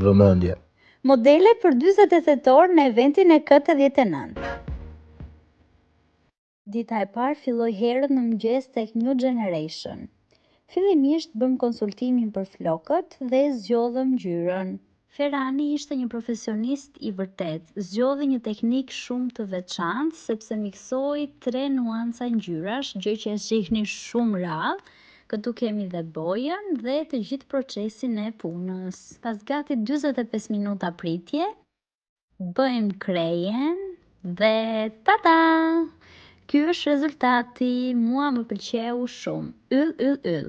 Vëmendje. Modele për 40 tetor në eventin e 49. Dita e parë filloi herët në mëngjes tek New Generation. Fillimisht bëm konsultimin për flokët dhe zgjodhëm ngjyrën. Ferrani ishte një profesionist i vërtet, zgjodhi një teknik shumë të veçantë sepse miksoi 3 nuanca ngjyrash, gjë që e shihni shumë rrallë. Këtu kemi dhe bojën dhe të gjithë procesin e punës. Pas gati 45 minuta pritje, bëjmë krejen dhe tada! Ky është rezultati, mua më pëlqeu shumë. Yll.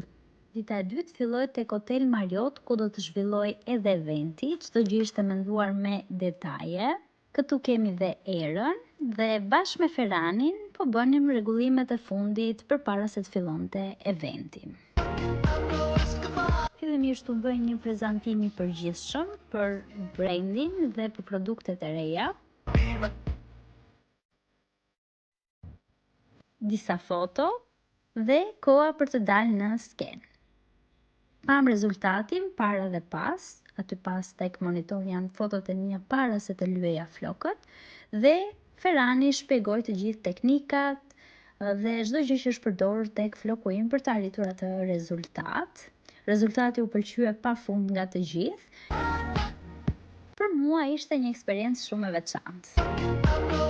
Dita e dytë filloi tek Hotel Marriott, ku do të zhvilloj edhe eventi, çdo gjë ishte menduar me detaje. Këtu kemi dhe erën dhe bashkë me Ferranin po bënim rregullimet e fundit përpara se të fillonte eventi. Fillimisht u bëj një prezantim i përgjithshëm për brandin dhe për produktet e reja. Disa foto dhe koha për të dalë në skenë. Pam rezultatin para dhe pas, aty pas tek monitor janë fotot e mia para se të lyeja flokët dhe Ferrani shpjegoi të gjithë teknikat dhe çdo gjë që është përdorur tek floku im për të arritur atë rezultat. Rezultati u pëlqye pafund nga të gjithë. Për mua ishte një eksperiencë shumë e veçantë.